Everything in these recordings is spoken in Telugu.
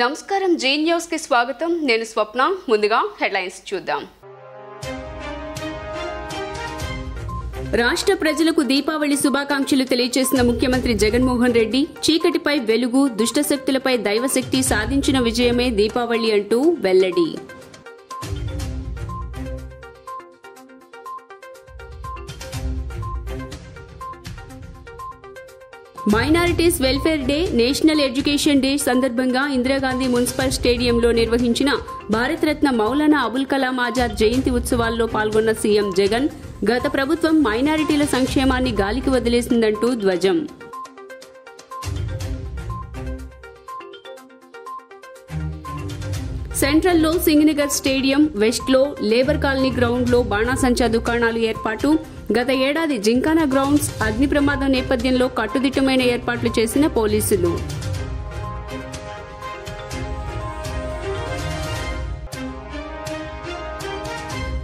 నమస్కారం జీ న్యూస్ కి స్వాగతం నేను స్వప్న ముందుగా హెడ్లైన్స్ చూద్దాం రాష్ట్ర ప్రజలకు దీపావళి శుభాకాంక్షలు తెలియజేసిన ముఖ్యమంత్రి జగన్మోహన్ రెడ్డి చీకటిపై వెలుగు దుష్టశక్తులపై దైవశక్తి సాధించిన విజయమే దీపావళి అంటూ వెల్లడి minorities welfare day national education day సందర్భంగా ఇందిరాగాంధీ మున్సిపల్ స్టేడియంలో నిర్వహించిన భారతరత్న మౌలానా అబుల్ కలాం ఆజాద్ జయంతి ఉత్సవాల్లో పాల్గొన్న సీఎం జగన్ గత ప్రభుత్వం మైనారిటీల సంక్షేమాన్ని గాలికి వదిలేసిందంటూ ధ్వజం సెంట్రల్లో సింగనగర్ స్టేడియం వెస్ట్లో లేబర్ కాలనీ గ్రౌండ్లో బాణాసంచా దుకాణాలు ఏర్పాటు గత ఏడాది జింకానా గ్రౌండ్స్ అగ్ని ప్రమాదం నేపథ్యంలో కట్టుదిట్టమైన ఏర్పాట్లు చేసిన పోలీసులు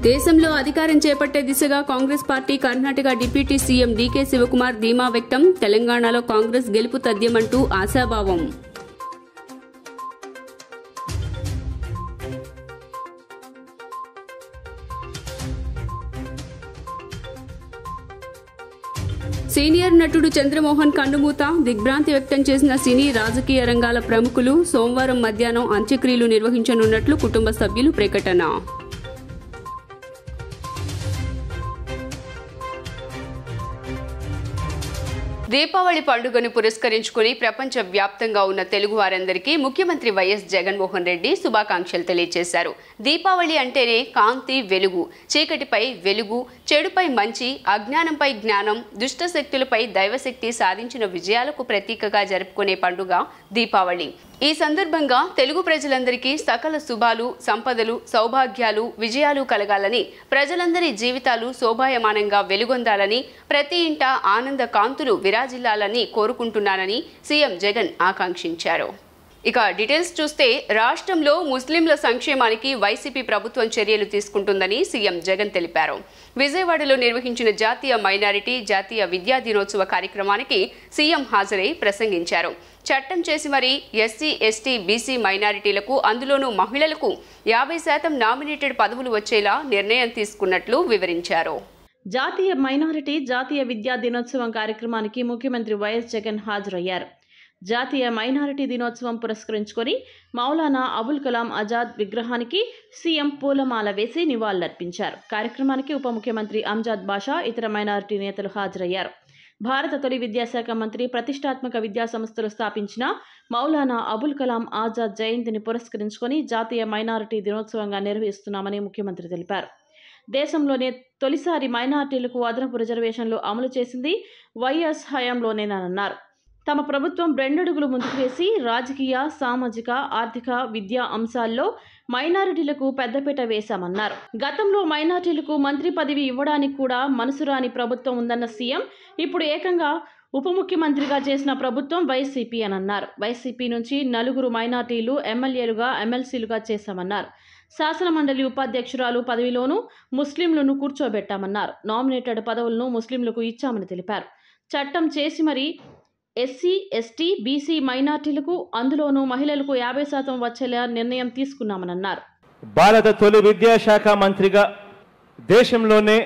దేశంలో అధికారం చేపట్టే దిశగా Congress party Karnataka deputy CM DK Shivakumar ధీమా వ్యక్తం తెలంగాణలో కాంగ్రెస్ గెలుపు తథ్యమంటూ ఆశాభావం సీనియర్ నటుడు చంద్రమోహన్ కన్నుమూత దిగ్భ్రాంతి వ్యక్తం చేసిన సినీ రాజకీయ రంగాల ప్రముఖులు సోమవారం మధ్యాహ్నం అంత్యక్రియలు నిర్వహించనున్నట్లు కుటుంబ సభ్యులు ప్రకటన దీపావళి పండుగను పురస్కరించుకుని ప్రపంచ వ్యాప్తంగా ఉన్న తెలుగు వారందరికీ ముఖ్యమంత్రి వైఎస్ జగన్మోహన్ రెడ్డి శుభాకాంక్షలు తెలియజేశారు. దీపావళి అంటేనే కాంతి వెలుగు, చీకటిపై వెలుగు, చెడుపై మంచి, అజ్ఞానంపై జ్ఞానం, దుష్ట శక్తులపై దైవశక్తి సాధించిన విజయాలకు ప్రతీకగా జరుపుకునే పండుగ దీపావళి. ఈ సందర్భంగా తెలుగు ప్రజలందరికీ సకల శుభాలు, సంపదలు, సౌభాగ్యాలు, విజయాలు కలగాలని, ప్రజలందరి జీవితాలు శోభాయమానంగా వెలుగొందాలని, ప్రతి ఇంట ఆనంద కాంతులు విరాజిల్లాలని కోరుకుంటున్నానని సీఎం జగన్ ఆకాంక్షించారు. ఇక డీటెయిల్స్ చూస్తే రాష్ట్రంలో ముస్లింల సంక్షేమానికి వైసీపీ ప్రభుత్వం చర్యలు తీసుకుంటుందని సీఎం జగన్ తెలిపారు. విజయవాడలో నిర్వహించిన జాతీయ మైనారిటీ జాతీయ విద్యా దినోత్సవ కార్యక్రమానికి సీఎం హాజరై ప్రసంగించారు. చట్టం చేసి మరీ ఎస్సీ, ఎస్టీ, బీసీ మైనారిటీలకు అందులోనూ మహిళలకు 50% నామినేటెడ్ పదవులు వచ్చేలా నిర్ణయం తీసుకున్నట్లు వివరించారు. జాతీయ మైనారిటీ జాతీయ విద్యా దినోత్సవం కార్యక్రమానికి ముఖ్యమంత్రి వైఎస్ జగన్ హాజరయ్యారు. జాతీయ మైనారిటీ దినోత్సవం పురస్కరించుకొని మౌలానా అబుల్ కలాం ఆజాద్ విగ్రహానికి సీఎం పూలమాల వేసి నివాళులర్పించారు. కార్యక్రమానికి ఉప ముఖ్యమంత్రి అంజాద్ బాషా, ఇతర మైనారిటీ నేతలు హాజరయ్యారు. భారత తొలి విద్యాశాఖ మంత్రి ప్రతిష్టాత్మక విద్యా సంస్థలు స్థాపించిన మౌలానా అబుల్ కలాం ఆజాద్ జయంతిని పురస్కరించుకొని జాతీయ మైనారిటీ దినోత్సవంగా నిర్వహిస్తున్నామని ముఖ్యమంత్రి తెలిపారు. దేశంలోనే తొలిసారి మైనారిటీలకు అదనపు రిజర్వేషన్లు అమలు చేసింది వైఎస్ హయాంలోనేనన్నారు. తమ ప్రభుత్వం 2 అడుగులు ముందుకు వేసి రాజకీయ, సామాజిక, ఆర్థిక, విద్యా అంశాల్లో మైనారిటీలకు పెద్దపీట వేశామన్నారు. గతంలో మైనారిటీలకు మంత్రి పదవి ఇవ్వడానికి కూడా మనసురాని ప్రభుత్వం ఉందన్న సీఎం ఇప్పుడు ఏకంగా ఉప ముఖ్యమంత్రిగా చేసిన ప్రభుత్వం వైసీపీ అని అన్నారు. వైసీపీ నుంచి 4 మైనారిటీలు ఎమ్మెల్యేలుగా, ఎమ్మెల్సీలుగా చేశామన్నారు. శాసనమండలి ఉపాధ్యక్షురాలు పదవిలోనూ ముస్లింలను కూర్చోబెట్టామన్నారు. నామినేటెడ్ పదవులను ముస్లింలకు ఇచ్చామని తెలిపారు. చట్టం చేసి మరీ ఎస్సీ, ఎస్టీ, బీసీ మైనార్టీలకు అందులోనూ మహిళలకు 50% వచ్చేలా నిర్ణయం తీసుకున్నామన్నారు. భారత తొలి విద్యాశాఖ మంత్రిగా దేశంలోనే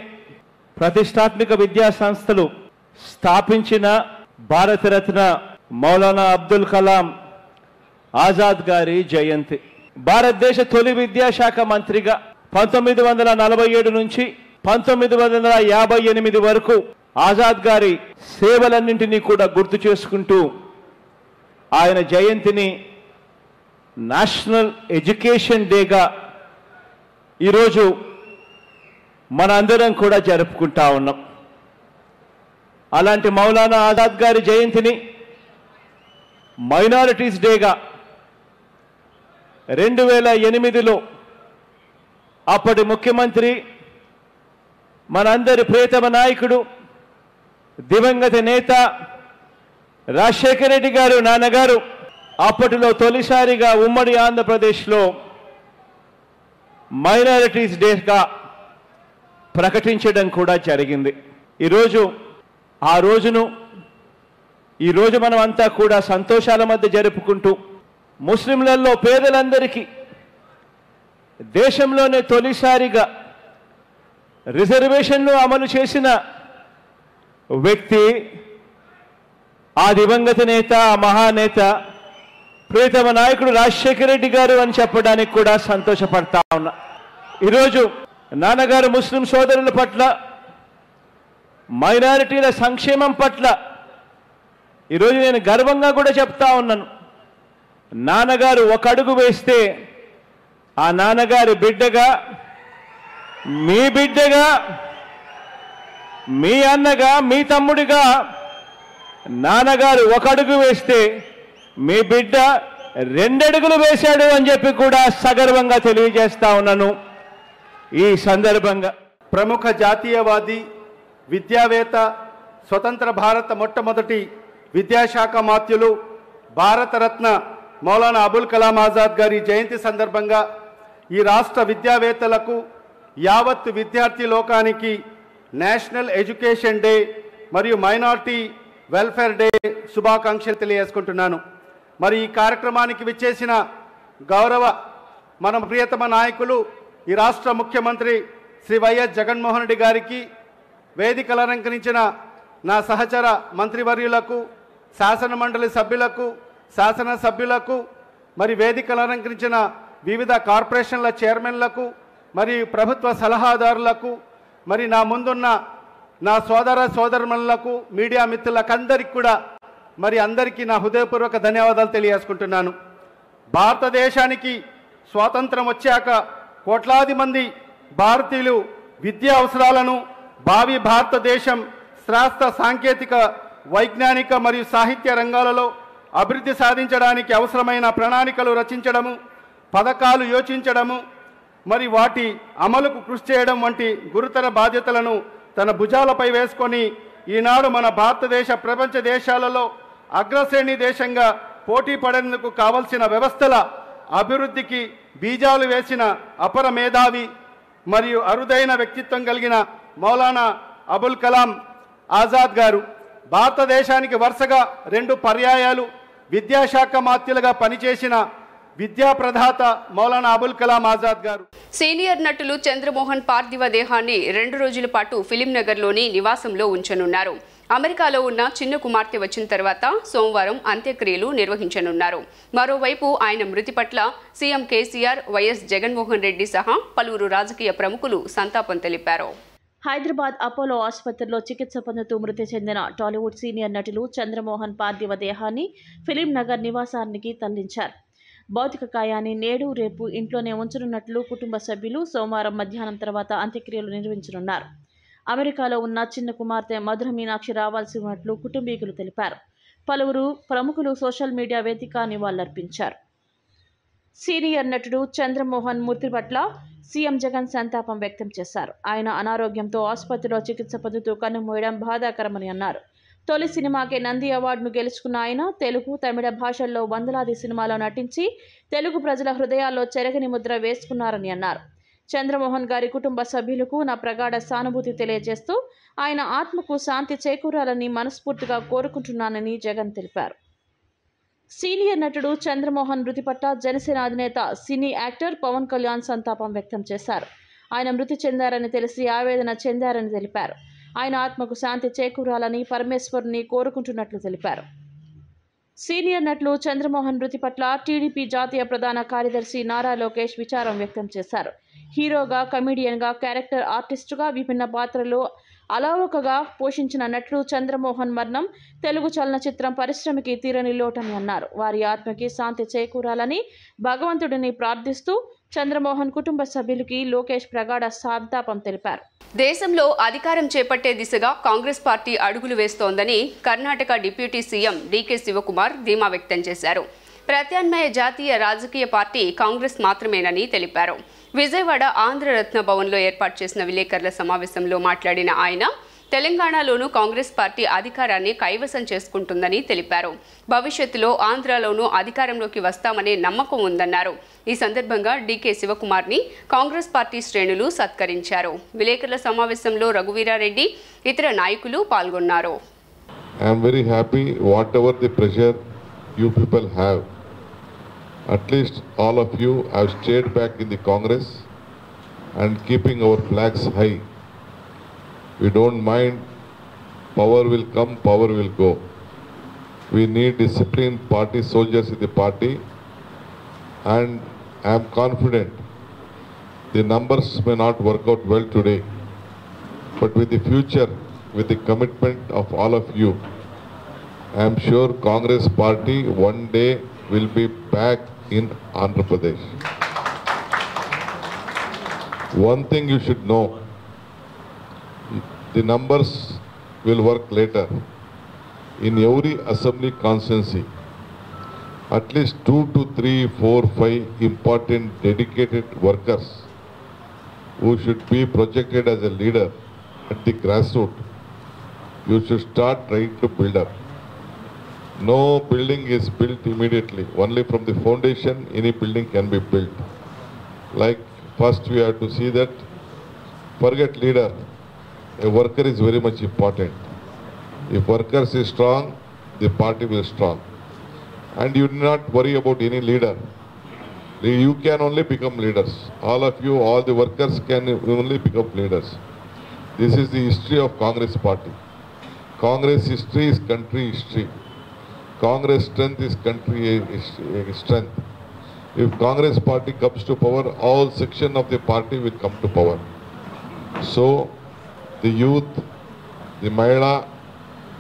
ప్రతిష్టాత్మక విద్యా సంస్థలు స్థాపించిన భారతరత్న మౌలానా అబ్దుల్ కలాం ఆజాద్ గారి జయంతి. భారతదేశ తొలి విద్యాశాఖ మంత్రిగా 1947 నుంచి 1958 వరకు ఆజాద్ గారి సేవలన్నింటినీ కూడా గుర్తు చేసుకుంటూ ఆయన జయంతిని నేషనల్ ఎడ్యుకేషన్ డేగా ఈరోజు మనందరం కూడా జరుపుకుంటా ఉన్నాం. అలాంటి మౌలానా ఆజాద్ గారి జయంతిని మైనారిటీస్ డేగా 2008లో అప్పటి ముఖ్యమంత్రి మనందరి ప్రియతమ నాయకుడు దివంగత నేత రాజశేఖర రెడ్డి గారు నాన్నగారు అప్పటిలో తొలిసారిగా ఉమ్మడి ఆంధ్రప్రదేశ్లో మైనారిటీస్ డేగా ప్రకటించడం కూడా జరిగింది. ఈరోజు ఆ రోజు మనం అంతా కూడా సంతోషాల మధ్య జరుపుకుంటూ ముస్లింలలో పేదలందరికీ దేశంలోనే తొలిసారిగా రిజర్వేషన్లు అమలు చేసిన వ్యక్తి ఆ దివంగత నేత, ఆ మహానేత ప్రియతమ నాయకుడు రాజశేఖర రెడ్డి గారు అని చెప్పడానికి కూడా సంతోషపడతా ఉన్నా. ఈరోజు నాన్నగారు ముస్లిం సోదరుల పట్ల, మైనారిటీల సంక్షేమం పట్ల ఈరోజు నేను గర్వంగా కూడా చెప్తా ఉన్నాను. నాన్నగారు ఒక అడుగు వేస్తే ఆ నాన్నగారి బిడ్డగా, మీ బిడ్డగా, మీ అన్నగా, మీ తమ్ముడిగా నాన్నగారు ఒక అడుగు వేస్తే మీ బిడ్డ 2 అడుగులు వేశాడు అని చెప్పి కూడా సగర్వంగా తెలియజేస్తా ఉన్నాను. ఈ సందర్భంగా ప్రముఖ జాతీయవాది, విద్యావేత్త, స్వతంత్ర భారత మొట్టమొదటి విద్యాశాఖ మాత్యులు, భారతరత్న మౌలానా అబుల్ కలాం ఆజాద్ గారి జయంతి సందర్భంగా ఈ రాష్ట్ర విద్యావేత్తలకు, యావత్ విద్యార్థి లోకానికి నేషనల్ ఎడ్యుకేషన్ డే మరియు మైనారిటీ వెల్ఫేర్ డే శుభాకాంక్షలు తెలియజేసుకుంటున్నాను. మరి ఈ కార్యక్రమానికి విచ్చేసిన గౌరవ మన ప్రియతమ నాయకులు, ఈ రాష్ట్ర ముఖ్యమంత్రి శ్రీ వైఎస్ జగన్మోహన్ రెడ్డి గారికి, వేదికలు అలంకరించిన నా సహచర మంత్రివర్యులకు, శాసనమండలి సభ్యులకు, శాసనసభ్యులకు, మరి వేదికలు అలంకరించిన వివిధ కార్పొరేషన్ల చైర్మన్లకు, మరి ప్రభుత్వ సలహాదారులకు, మరి నా ముందున్న నా సోదర సోదరులకు, మీడియా మిత్రులకందరికీ కూడా మరి అందరికీ నా హృదయపూర్వక ధన్యవాదాలు తెలియజేసుకుంటున్నాను. భారతదేశానికి స్వాతంత్రం వచ్చాక కోట్లాది మంది భారతీయులు విద్యా అవసరాలను, భావి భారతదేశం శాస్త్ర, సాంకేతిక, వైజ్ఞానిక మరియు సాహిత్య రంగాలలో అభివృద్ధి సాధించడానికి అవసరమైన ప్రణాళికలు రచించడము, పథకాలు యోచించడము, మరి వాటి అమలుకు కృషి చేయడం వంటి గురుతర బాధ్యతలను తన భుజాలపై వేసుకొని ఈనాడు మన భారతదేశ ప్రపంచ దేశాలలో అగ్రశ్రేణి దేశంగా పోటీ పడేందుకు కావలసిన వ్యవస్థల అభివృద్ధికి బీజాలు వేసిన అపర మేధావి మరియు అరుదైన వ్యక్తిత్వం కలిగిన మౌలానా అబుల్ కలాం ఆజాద్ గారు భారతదేశానికి వరుసగా 2 పర్యాయాలు విద్యాశాఖ మాత్యులుగా పనిచేసిన విద్యా ప్రదాత మౌలానా అబుల్ కలాం ఆజాద్ గారు. సీనియర్ నటులు చంద్రమోహన్ పార్థివ దేహాన్ని 2 రోజుల పాటు ఫిలిం నగర్లోని నివాసంలో ఉంచనున్నారు. అమెరికాలో ఉన్న చిన్న కుమార్తె వచ్చిన తర్వాత సోమవారం అంత్యక్రియలు నిర్వహించనున్నారు. మరోవైపు ఆయన మృతి పట్ల సీఎం కేసీఆర్, వైఎస్ జగన్మోహన్ రెడ్డి సహా పలువురు రాజకీయ ప్రముఖులు సంతాపం తెలిపారు. హైదరాబాద్ అపోలో ఆసుపత్రిలో చికిత్స పొందుతూ మృతి చెందిన టాలీవుడ్ సీనియర్ నటులు చంద్రమోహన్ పార్థివ దేహాన్ని ఫిలిం నగర్ నివాసానికి తరలించారు. భౌతిక కాయాన్ని నేడు, రేపు ఇంట్లోనే ఉంచనున్నట్లు కుటుంబ సభ్యులు సోమవారం మధ్యాహ్నం తర్వాత అంత్యక్రియలు నిర్వహించనున్నారు. అమెరికాలో ఉన్న చిన్న కుమార్తె మధుర మీనాక్షి రావాల్సి ఉన్నట్లు కుటుంబీకులు తెలిపారు. పలువురు ప్రముఖులు సోషల్ మీడియా వేదిక నివాళులర్పించారు. సీనియర్ నటుడు చంద్రమోహన్ మృతి పట్ల సీఎం జగన్ సంతాపం వ్యక్తం చేశారు. ఆయన అనారోగ్యంతో ఆసుపత్రిలో చికిత్స పొందుతూ కన్నుమూయడం బాధాకరమని అన్నారు. తొలి సినిమాకే నంది అవార్డును గెలుచుకున్న ఆయన తెలుగు, తమిళ భాషల్లో వందలాది సినిమాలో నటించి తెలుగు ప్రజల హృదయాల్లో చెరగని ముద్ర వేసుకున్నారని అన్నారు. చంద్రమోహన్ గారి కుటుంబ సభ్యులకు నా ప్రగాఢ సానుభూతి తెలియజేస్తూ ఆయన ఆత్మకు శాంతి చేకూరాలని మనస్ఫూర్తిగా కోరుకుంటున్నానని జగన్ తెలిపారు. సీనియర్ నటుడు చంద్రమోహన్ మృతి పట్ల జనసేన అధినేత, సినీ యాక్టర్ పవన్ కళ్యాణ్ సంతాపం వ్యక్తం చేశారు. ఆయన మృతి చెందారని తెలిసి ఆవేదన చెందారని తెలిపారు. ఆయన ఆత్మకు శాంతి చేకూరాలని పరమేశ్వరుని కోరుకుంటున్నట్లు తెలిపారు. సీనియర్ నటులు చంద్రమోహన్ మృతి పట్ల టీడీపీ జాతీయ ప్రధాన కార్యదర్శి నారా లోకేష్ విచారం వ్యక్తం చేశారు. హీరోగా, కమెడియన్గా, క్యారెక్టర్ ఆర్టిస్టుగా విభిన్న పాత్రలు అలవోకగా పోషించిన నటుడు చంద్రమోహన్ మరణం తెలుగు చలనచిత్రం పరిశ్రమకి తీరని లోటని అన్నారు. వారి ఆత్మకి శాంతి చేకూరాలని భగవంతుడిని ప్రార్థిస్తూ చంద్రమోహన్ కుటుంబ సభ్యులకి లోకేష్ ప్రగాఢ సంతాపం తెలిపారు. దేశంలో అధికారం చేపట్టే దిశగా కాంగ్రెస్ పార్టీ అడుగులు వేస్తోందని Karnataka deputy CM DK Shivakumar ధీమా వ్యక్తం చేశారు. ప్రత్యామ్నాయ జాతీయ రాజకీయ పార్టీ కాంగ్రెస్ మాత్రమేనని తెలిపారు. విజయవాడ ఆంధ్రరత్న భవన్లో ఏర్పాటు చేసిన విలేకరుల సమావేశంలో మాట్లాడిన ఆయన తెలంగాణలోనూ కాంగ్రెస్ పార్టీ అధికారాన్ని కైవసం చేసుకుంటుందని తెలిపారు. భవిష్యత్తులో ఆంధ్రాలోనూ అధికారంలోకి వస్తామనే నమ్మకం ఉందన్నారు. ఈ సందర్భంగా డీకే శివకుమార్ని కాంగ్రెస్ పార్టీ శ్రేణులు సత్కరించారు. విలేకరుల సమావేశంలో రఘువీరారెడ్డి, ఇతర నాయకులు పాల్గొన్నారు. I am very happy whatever the pressure you people have. At least all of you have stayed back in the Congress and keeping our flags high. We don't mind, power will come, power will go. We need disciplined party soldiers in the party, and I am confident the numbers may not work out well today, but with the future, with the commitment of all of you, I am sure Congress party one day will be back in Andhra Pradesh. One thing you should know, the numbers will work later. In every assembly constituency, at least 2 to 3, 4, 5 important dedicated workers who should be projected as a leader at the grassroots, you should start trying to build up. No building is built immediately. Only from the foundation, any building can be built. Like first we have to see that, forget leader, a worker is very much important. If workers is strong, the party will strong. And you do not worry about any leader. You can only become leaders. All of you, all the workers can only become leaders. This is the history of Congress party. Congress history is country history. Congress strength is country strength. If Congress party comes to power, all section of the party will come to power. So, the youth, the Mahila,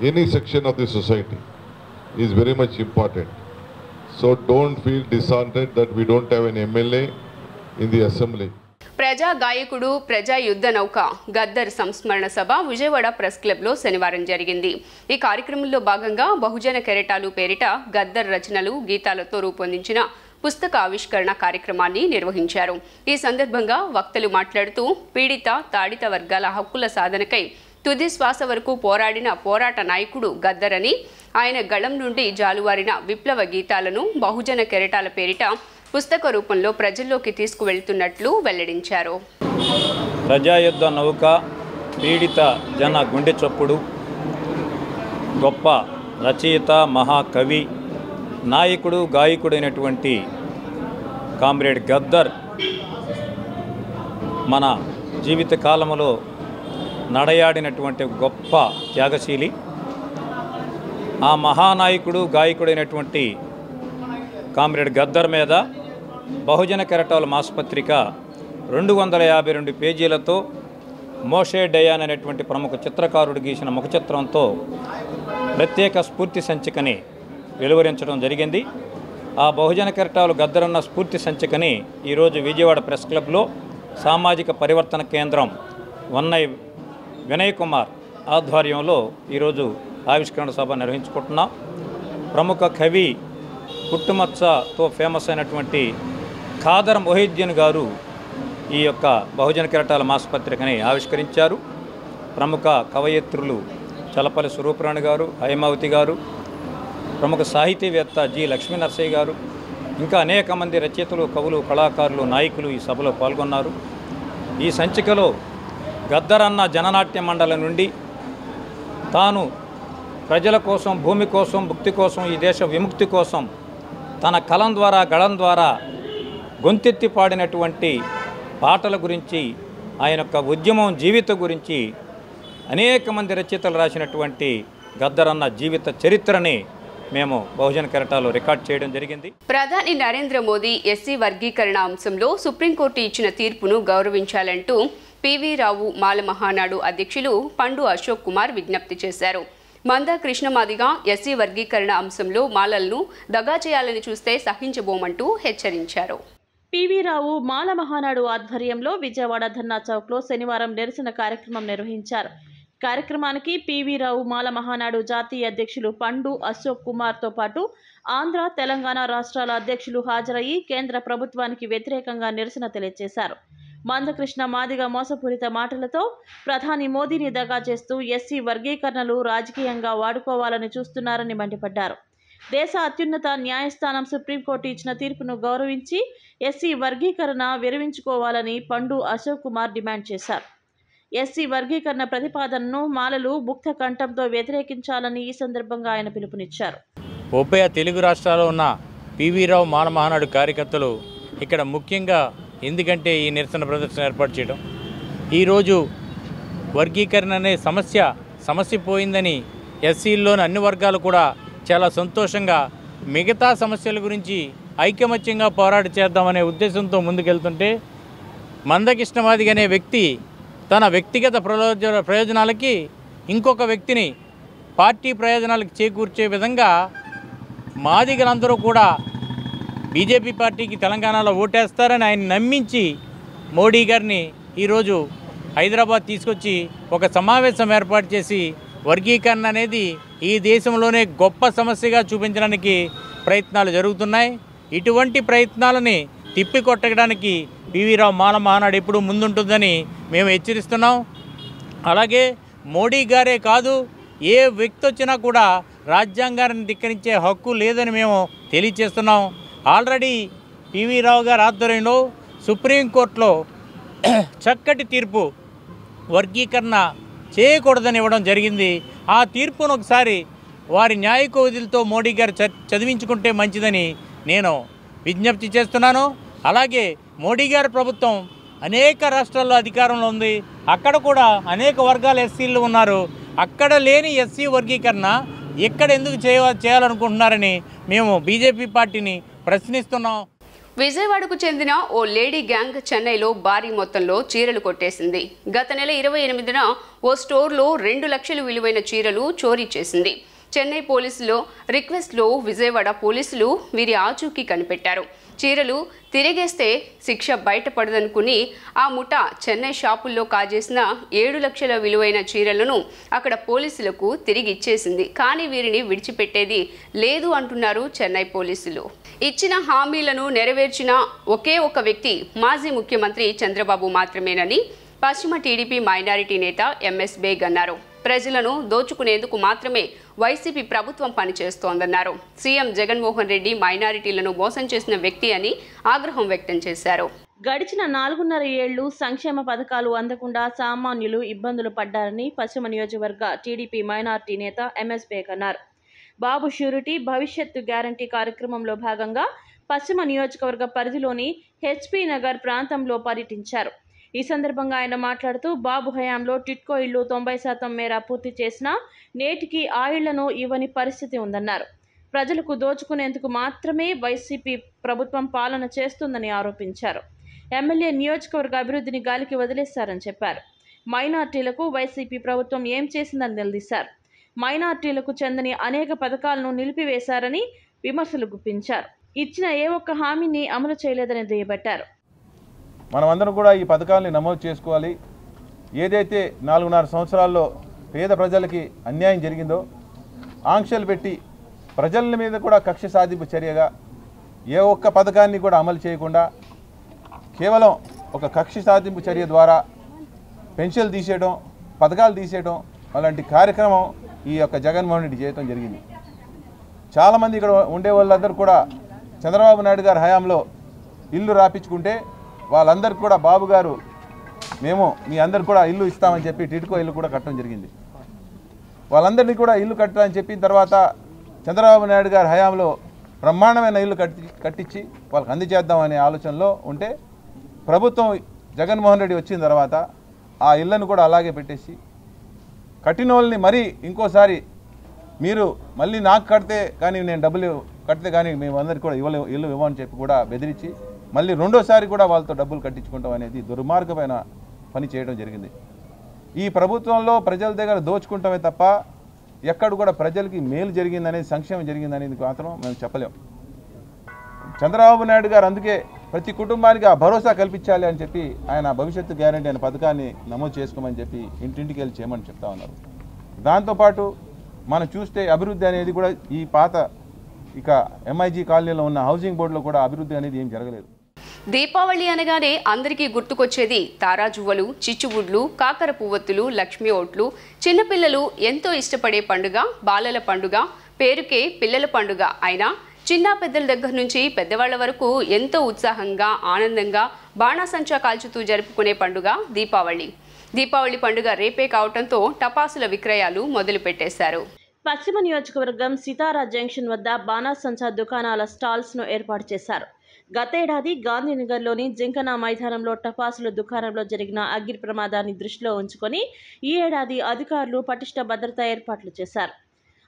any section of the society is very much important. So don't feel disheartened that we don't have an MLA in the assembly. ప్రజా గాయకుడు ప్రజా యుద్ధ నౌక గద్దర్ సంస్మరణ సభ విజయవాడ ప్రెస్ క్లబ్లో శనివారం జరిగింది. ఈ కార్యక్రమంలో భాగంగా బహుజన కెరటాలు పేరిట గద్దర్ రచనలు గీతాలతో రూపొందించిన పుస్తక ఆవిష్కరణ కార్యక్రమాన్ని నిర్వహించారు. ఈ సందర్భంగా వక్తలు మాట్లాడుతూ పీడిత తాడిత వర్గాల హక్కుల సాధనకై తుది శ్వాస వరకు పోరాడిన పోరాట నాయకుడు గద్దర్ అని, ఆయన గళం నుండి జాలువారిన విప్లవ గీతాలను బహుజన కెరటాల పేరిట పుస్తక రూపంలో ప్రజల్లోకి తీసుకువెళ్తున్నట్లు వెల్లడించారు. ప్రజాయుద్ధ నౌక, పీడిత జన గుండె చప్పుడు, గొప్ప రచయిత, మహాకవి, నాయకుడు, గాయకుడైనటువంటి కామ్రేడ్ గద్దర్ మన జీవిత కాలంలో నడయాడినటువంటి గొప్ప త్యాగశీలి. ఆ మహానాయకుడు, గాయకుడైనటువంటి కామ్రేడ్ గద్దర్ మీద బహుజన కెరటాల మాసపత్రిక 252 పేజీలతో మోషే డయాన్ అనేటువంటి ప్రముఖ చిత్రకారుడు గీసిన ముఖ చిత్రంతో ప్రత్యేక స్ఫూర్తి సంచికని వెలువరించడం జరిగింది. ఆ బహుజన కెరటాలు గద్దరన్న స్ఫూర్తి సంచికని ఈరోజు విజయవాడ ప్రెస్ క్లబ్లో సామాజిక పరివర్తన కేంద్రం వన్నై వినయ్ కుమార్ ఆధ్వర్యంలో ఈరోజు ఆవిష్కరణ సభ నిర్వహించుకుంటున్నాం. ప్రముఖ కవి, పుట్టుమచ్చతో ఫేమస్ అయినటువంటి ఖాదర్ మొహిద్దీన్ గారు ఈ యొక్క బహుజన కెరటాల మాసపత్రికని ఆవిష్కరించారు. ప్రముఖ కవయిత్రులు చలపల్లి స్వరూపరాణి గారు, హైమావతి గారు, ప్రముఖ సాహితీవేత్త జి లక్ష్మీ నరసయ్య గారు, ఇంకా అనేక మంది రచయితలు, కవులు, కళాకారులు, నాయకులు ఈ సభలో పాల్గొన్నారు. ఈ సంచికలో గద్దరన్న జననాట్య మండలి నుండి తాను ప్రజల కోసం, భూమి కోసం, భుక్తి కోసం, ఈ దేశ విముక్తి కోసం తన కలం ద్వారా, గళం ద్వారా గొంతెత్తి పాడినటువంటి పాటల గురించి, ఆయన యొక్క ఉద్యమం, జీవితం గురించి అనేక మంది రచయితలు రాసినటువంటి గద్దరన్న జీవిత చరిత్రని మేము బహుజన కెరటాలో రికార్డ్ చేయడం జరిగింది. ప్రధాని నరేంద్ర మోదీ ఎస్సీ వర్గీకరణ అంశంలో సుప్రీంకోర్టు ఇచ్చిన తీర్పును గౌరవించాలంటూ పివి రావు మాల మహానాడు అధ్యక్షులు పండు అశోక్ కుమార్ విజ్ఞప్తి చేశారు. మందా కృష్ణమాదిగా ఎస్సీ వర్గీకరణ అంశంలో మాలలను దగా చేయాలని చూస్తే సహించబోమంటూ హెచ్చరించారు. పివి రావు మాల మహానాడు ఆధ్వర్యంలో విజయవాడ ధర్నా చౌక్లో శనివారం నిరసన కార్యక్రమం నిర్వహించారు. కార్యక్రమానికి పివి రావు మాల మహానాడు జాతీయ అధ్యక్షులు పండు అశోక్ కుమార్తో పాటు ఆంధ్ర, తెలంగాణ రాష్ట్రాల అధ్యక్షులు హాజరయ్యి కేంద్ర ప్రభుత్వానికి వ్యతిరేకంగా నిరసన తెలియజేశారు. మందకృష్ణ మాదిగ మోసపూరిత మాటలతో ప్రధాని మోదీని దగా చేస్తూ ఎస్సీ వర్గీకరణలు రాజకీయంగా వాడుకోవాలని చూస్తున్నారని మండిపడ్డారు. దేశ అత్యున్నత న్యాయస్థానం సుప్రీంకోర్టు ఇచ్చిన తీర్పును గౌరవించి ఎస్సీ వర్గీకరణ విరమించుకోవాలని పండు అశోక్ కుమార్ డిమాండ్ చేశారు. ఎస్సీ వర్గీకరణ ప్రతిపాదనను మాలలు ముక్త కంఠంతో వ్యతిరేకించాలని ఈ సందర్భంగా ఆయన పిలుపునిచ్చారు. ఉభయ తెలుగు రాష్ట్రాల్లో ఉన్న పివి రావు మాల మహానాడు కార్యకర్తలు ఇక్కడ ముఖ్యంగా ఎందుకంటే ఈ నిరసన ప్రదర్శన ఏర్పాటు చేయడం, ఈరోజు వర్గీకరణ అనే సమస్య పోయిందని ఎస్సీల్లోని అన్ని వర్గాలు కూడా చాలా సంతోషంగా మిగతా సమస్యల గురించి ఐకమత్యంగా పోరాట చేద్దామనే ఉద్దేశంతో ముందుకెళ్తుంటే మందకృష్ణమాదిగ అనే వ్యక్తి తన వ్యక్తిగత ప్రయోజనాలకి ఇంకొక వ్యక్తిని పార్టీ ప్రయోజనాలకు చేకూర్చే విధంగా మాదిగలందరూ కూడా బీజేపీ పార్టీకి తెలంగాణలో ఓటేస్తారని ఆయన నమ్మించి మోడీ గారిని ఈరోజు హైదరాబాద్ తీసుకొచ్చి ఒక సమావేశం ఏర్పాటు చేసి వర్గీకరణ అనేది ఈ దేశంలోనే గొప్ప సమస్యగా చూపించడానికి ప్రయత్నాలు జరుగుతున్నాయి. ఇటువంటి ప్రయత్నాలని తిప్పికొట్టడానికి పివి రావు మాల మహానాడు ఎప్పుడూ ముందుంటుందని మేము హెచ్చరిస్తున్నాం. అలాగే మోడీ గారే కాదు, ఏ వ్యక్తి వచ్చినా కూడా రాజ్యాంగాన్ని ధిక్కరించే హక్కు లేదని మేము తెలియజేస్తున్నాం. ఆల్రెడీ పివి రావు గారి ఆధ్వర్యంలో సుప్రీంకోర్టులో చక్కటి తీర్పు వర్గీకరణ చేయకూడదని ఇవ్వడం జరిగింది. ఆ తీర్పును ఒకసారి వారి న్యాయ కోవిధులతో మోడీ గారు చదివించుకుంటే మంచిదని నేను విజ్ఞప్తి చేస్తున్నాను. అలాగే మోడీ గారి ప్రభుత్వం అనేక రాష్ట్రాల్లో అధికారంలో ఉంది. అక్కడ కూడా అనేక వర్గాల ఎస్సీలు ఉన్నారు. అక్కడ లేని ఎస్సీ వర్గీకరణ ఇక్కడ ఎందుకు చేయాలనుకుంటున్నారని మేము బీజేపీ పార్టీని ప్రశ్నిస్తున్నాం. విజయవాడకు చెందిన ఓ లేడీ గ్యాంగ్ చెన్నైలో భారీ మొత్తంలో చీరలు కొట్టేసింది. గత నెల 28న ఓ స్టోర్లో 2 లక్షలు విలువైన చీరలు చోరీ చేసింది. చెన్నై పోలీసులో రిక్వెస్ట్లో విజయవాడ పోలీసులు వీరి ఆచూకీ కనిపెట్టారు. చీరలు తిరిగేస్తే శిక్ష బయటపడదనుకుని ఆ ముఠా చెన్నై షాపుల్లో కాజేసిన 7 లక్షల విలువైన చీరలను అక్కడ పోలీసులకు తిరిగి ఇచ్చేసింది. కానీ వీరిని విడిచిపెట్టేది లేదు అంటున్నారు చెన్నై పోలీసులు. ఇచ్చిన హామీలను నెరవేర్చిన ఒకే ఒక వ్యక్తి మాజీ ముఖ్యమంత్రి చంద్రబాబు మాత్రమేనని పశ్చిమ టీడీపీ మైనారిటీ నేత ఎంఎస్ బేగ్ అన్నారు. ప్రజలను దోచుకునేందుకు మాత్రమే వైసీపీ ప్రభుత్వం పనిచేస్తోందన్నారు. సీఎం జగన్మోహన్ రెడ్డి మైనారిటీలను మోసం చేసిన వ్యక్తి అని ఆగ్రహం వ్యక్తం చేశారు. గడిచిన 4.5 ఏళ్లు సంక్షేమ పథకాలు అందకుండా సామాన్యులు ఇబ్బందులు పడ్డారని పశ్చిమ నియోజకవర్గ టీడీపీ మైనారిటీ నేత ఎంఎస్ బేగ్ అన్నారు. బాబు ష్యూరిటీ భవిష్యత్తు గ్యారంటీ కార్యక్రమంలో భాగంగా పశ్చిమ నియోజకవర్గ పరిధిలోని హెచ్పీ నగర్ ప్రాంతంలో పర్యటించారు. ఈ సందర్భంగా ఆయన మాట్లాడుతూ బాబు హయాంలో టిట్కో ఇళ్లు 90% మేర పూర్తి చేసినా నేటికి ఆ ఇళ్లను ఇవ్వని పరిస్థితి ఉందన్నారు. ప్రజలకు దోచుకునేందుకు మాత్రమే వైసీపీ ప్రభుత్వం పాలన చేస్తుందని ఆరోపించారు. ఎమ్మెల్యే నియోజకవర్గ అభివృద్ధిని గాలికి వదిలేశారని చెప్పారు. మైనార్టీలకు వైసీపీ ప్రభుత్వం ఏం చేసిందని నిలదీశారు. మైనార్టీలకు చెందని అనేక పథకాలను నిలిపివేశారని విమర్శలు గుప్పించారు. ఇచ్చిన ఏ ఒక్క హామీని అమలు చేయలేదని దుయ్యబట్టారు. మనమందరం కూడా ఈ పథకాలని నమోదు చేసుకోవాలి. ఏదైతే 4.5 సంవత్సరాల్లో పేద ప్రజలకి అన్యాయం జరిగిందో ఆంక్షలు పెట్టి ప్రజల మీద కూడా కక్ష సాధింపు చర్యగా ఏ ఒక్క పథకాన్ని కూడా అమలు చేయకుండా కేవలం ఒక కక్ష సాధింపు చర్య ద్వారా పెన్షన్లు తీసేయడం, పథకాలు తీసేయడం అలాంటి కార్యక్రమం ఈ యొక్క జగన్మోహన్ రెడ్డి చేయడం జరిగింది. చాలామంది ఇక్కడ ఉండే వాళ్ళందరూ కూడా చంద్రబాబు నాయుడు గారి హయాంలో ఇల్లు రాపించుకుంటే వాళ్ళందరికీ కూడా బాబు గారు మేము మీ అందరికి కూడా ఇల్లు ఇస్తామని చెప్పి టిట్కో ఇల్లు కూడా కట్టడం జరిగింది. వాళ్ళందరినీ కూడా ఇల్లు కట్టని చెప్పిన తర్వాత చంద్రబాబు నాయుడు గారి హయాంలో బ్రహ్మాండమైన ఇల్లు కట్టించి వాళ్ళకి అందజేద్దామనే ఆలోచనలో ఉంటే ప్రభుత్వం జగన్మోహన్ రెడ్డి వచ్చిన తర్వాత ఆ ఇళ్లను కూడా అలాగే పెట్టేసి కట్టిన వాళ్ళని మరీ ఇంకోసారి మీరు మళ్ళీ నాకు కడితే కానీ నేను డబ్బులు కడితే కానీ మేము అందరికీ కూడా ఇల్లు ఇవ్వమని చెప్పి కూడా బెదిరించి మళ్ళీ రెండోసారి కూడా వాళ్ళతో డబ్బులు కట్టించుకుంటాం అనేది దుర్మార్గమైన పని చేయడం జరిగింది. ఈ ప్రభుత్వంలో ప్రజల దగ్గర దోచుకుంటామే తప్ప ఎక్కడ కూడా ప్రజలకి మేలు జరిగిందనేది, సంక్షేమం జరిగిందనేది మాత్రం మేము చెప్పలేం. చంద్రబాబు నాయుడు గారు అందుకే ప్రతి కుటుంబానికి ఆ భరోసా కల్పించాలి అని చెప్పి ఆయన భవిష్యత్తు గ్యారంటీ అనే పథకాన్ని నమోదు చేసుకోమని చెప్పి ఇంటింటికి వెళ్ళి చేయమని చెప్తా ఉన్నారు. దాంతోపాటు మనం చూస్తే అభివృద్ధి అనేది కూడా ఈ పాత ఇక ఎంఐజీ కాలనీలో ఉన్న హౌసింగ్ బోర్డులో కూడా అభివృద్ధి అనేది ఏం జరగలేదు. దీపావళి అనగానే అందరికీ గుర్తుకొచ్చేది తారాజువ్వలు, చిచ్చుబుడ్లు, కాకర పువ్వొత్తులు, లక్ష్మీ ఓట్లు. చిన్నపిల్లలు ఎంతో ఇష్టపడే పండుగ బాలల పండుగ, పేరుకే పిల్లల పండుగ అయినా చిన్న పెద్దల దగ్గర నుంచి పెద్దవాళ్ల వరకు ఎంతో ఉత్సాహంగా ఆనందంగా బాణాసంచా కాల్చుతూ జరుపుకునే పండుగ దీపావళి. దీపావళి పండుగ రేపే కావడంతో టపాసుల విక్రయాలు మొదలుపెట్టేశారు. పశ్చిమ నియోజకవర్గం సితారా జంక్షన్ వద్ద బాణాసంచా దుకాణాల స్టాల్స్ను ఏర్పాటు చేశారు. గతేడాది గాంధీనగర్లోని జింకనా మైదానంలో టపాసుల దుకాణంలో జరిగిన అగ్ని ప్రమాదాన్ని దృష్టిలో ఉంచుకొని ఈ ఏడాది అధికారులు పటిష్ట భద్రతా ఏర్పాట్లు చేశారు.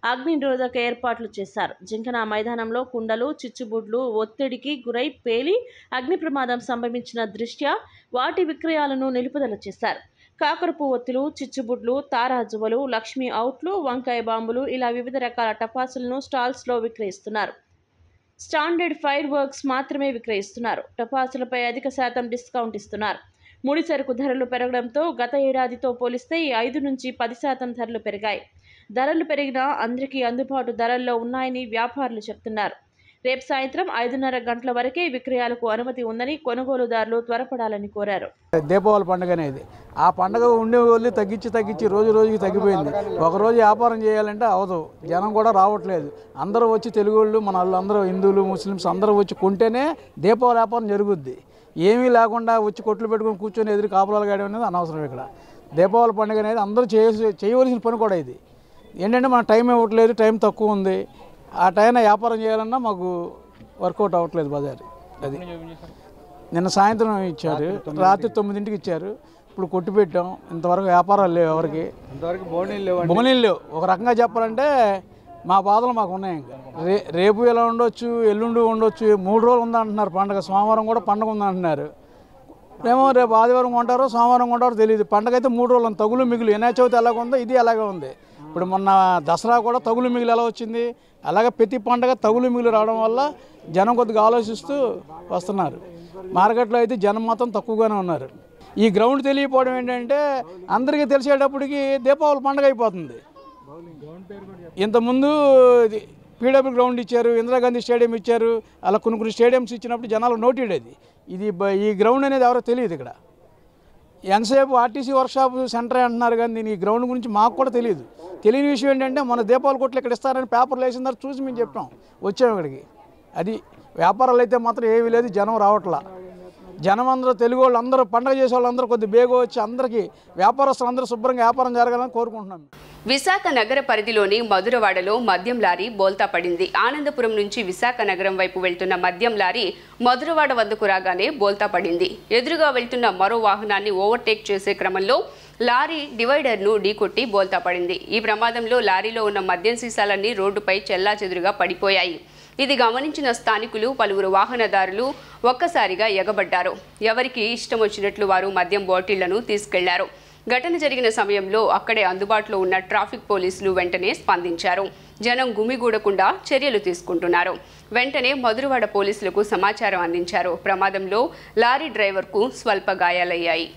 అగ్ని నిరోధక ఏర్పాట్లు చేశారు. జింకనా మైదానంలో కుండలు, చిచ్చుబుడ్లు ఒత్తిడికి గురై పేలి అగ్ని ప్రమాదం సంభవించిన దృష్ట్యా వాటి విక్రయాలను నిలుపుదల చేశారు. కాకరపు ఒత్తులు, చిచ్చుబుడ్లు, తారాజువలు, లక్ష్మీ అవుట్లు, వంకాయ బాంబులు ఇలా వివిధ రకాల టపాసులను స్టాల్స్లో విక్రయిస్తున్నారు. స్టాండర్డ్ ఫైర్ వర్క్స్ మాత్రమే విక్రయిస్తున్నారు. టపాసులపై అధిక శాతం డిస్కౌంట్ ఇస్తున్నారు. ముడి సరుకు ధరలు పెరగడంతో గత ఏడాదితో పోలిస్తే 5 నుంచి 10% ధరలు పెరిగాయి. ధరలు పెరిగినా అందరికీ అందుబాటు ధరల్లో ఉన్నాయని వ్యాపారులు చెప్తున్నారు. రేపు సాయంత్రం 5:30 గంటల వరకే విక్రయాలకు అనుమతి ఉందని కొనుగోలుదారులు త్వరపడాలని కోరారు. దీపావళి పండుగ అనేది ఆ పండుగ ఉండే వాళ్ళు తగ్గించి రోజు రోజుకి తగ్గిపోయింది. ఒకరోజు వ్యాపారం చేయాలంటే అవదు, జనం కూడా రావట్లేదు. అందరూ వచ్చి తెలుగు వాళ్ళు, మన వాళ్ళు అందరూ హిందువులు, ముస్లిమ్స్ అందరూ వచ్చి కొంటేనే దీపావళి వ్యాపారం జరుగుద్ది. ఏమీ లేకుండా వచ్చి కొట్లు పెట్టుకొని కూర్చొని ఎదురు కాపురాలు గాయడం అనేది అనవసరం. ఇక్కడ దీపావళి పండుగ అనేది అందరూ చేయవలసిన పని కూడా ఇది. ఏంటంటే మన టైం ఇవ్వట్లేదు, టైం తక్కువ ఉంది. ఆ టైం వ్యాపారం చేయాలన్నా మాకు వర్కౌట్ అవ్వట్లేదు బజారు. అది నిన్న సాయంత్రం ఇచ్చారు, రాత్రి 9ంటికి ఇచ్చారు. ఇప్పుడు కొట్టు పెట్టాం. ఇంతవరకు వ్యాపారాలు లేవు, ఎవరికి బోనీలు లేవు. ఒక రకంగా చెప్పాలంటే మా బాధలు మాకు ఉన్నాయి. ఇంకా రేపు ఎలా ఉండొచ్చు, ఎల్లుండి ఉండొచ్చు. 3 రోజులు ఉందంటున్నారు పండుగ. సోమవారం కూడా పండుగ ఉందంటున్నారు. ఏమో రేపు ఆదివారం కొంటారో సోమవారం కొంటారో తెలియదు. పండుగ అయితే 3 రోజులు తగులు మిగులు. వినాయక చవితి ఎలాగ ఉందో ఇది అలాగే ఉంది. ఇప్పుడు మొన్న దసరా కూడా తగులు మిగులు ఎలా వచ్చింది, అలాగే ప్రతి పండుగ తగులు మిగులు రావడం వల్ల జనం కొద్దిగా ఆలోచిస్తూ వస్తున్నారు. మార్కెట్లో అయితే జనం మాత్రం తక్కువగానే ఉన్నారు. ఈ గ్రౌండ్ తెలియకపోవడం ఏంటంటే అందరికీ తెలిసేటప్పటికి దీపావళి పండుగ అయిపోతుంది. ఇంతకుముందు పీడబ్ల్యూ గ్రౌండ్ ఇచ్చారు, ఇందిరాగాంధీ స్టేడియం ఇచ్చారు. అలా కొన్ని స్టేడియంస్ ఇచ్చినప్పుడు జనాలకు నోటెడేది. ఈ గ్రౌండ్ అనేది ఎవరో తెలియదు. ఇక్కడ ఎంతసేపు ఆర్టీసీ వర్క్షాప్ సెంటర్ అంటున్నారు, కానీ ఈ గ్రౌండ్ గురించి మాకు కూడా తెలియదు. తెలియని విషయం ఏంటంటే మన దీపావళి కొట్లు ఇక్కడ ఇస్తారని పేపర్లు వేసిన తర్వాత చూసి మేము చెప్పాం, వచ్చాము ఇక్కడికి. అది వ్యాపారాలు అయితే మాత్రం ఏమీ లేదు, జనం రావట్లా. జనం అందరూ తెలుగు వాళ్ళు అందరూ పండుగ చేసే వాళ్ళు అందరూ కొద్దిగా బేగ వచ్చి అందరికీ వ్యాపారస్తులు అందరూ శుభ్రంగా వ్యాపారం జరగాలని కోరుకుంటున్నాం. విశాఖ నగర పరిధిలోని మధురవాడలో మద్యం లారీ బోల్తా పడింది. ఆనందపురం నుంచి విశాఖ నగరం వైపు వెళ్తున్న మద్యం లారీ మధురవాడ వద్దకు రాగానే బోల్తా పడింది. ఎదురుగా వెళ్తున్న మరో వాహనాన్ని ఓవర్టేక్ చేసే క్రమంలో లారీ డివైడర్ను ఢీకొట్టి బోల్తా పడింది. ఈ ప్రమాదంలో లారీలో ఉన్న మద్యం సీసాలన్నీ రోడ్డుపై చెల్లాచెదురుగా పడిపోయాయి. ఇది గమనించిన స్థానికులు, పలువురు వాహనదారులు ఒక్కసారిగా ఎగబడ్డారు. ఎవరికి ఇష్టం వచ్చినట్లు వారు మద్యం బాటిళ్లను తీసుకెళ్లారు. ఘటన జరిగిన సమయంలో అక్కడే అందుబాటులో ఉన్న ట్రాఫిక్ పోలీసులు వెంటనే స్పందించారు. జనం గుమిగూడకుండా చర్యలు తీసుకుంటున్నారు. వెంటనే మధురవాడ పోలీసులకు సమాచారం అందించారు. ప్రమాదంలో లారీ డ్రైవర్కు స్వల్ప గాయాలయ్యాయి.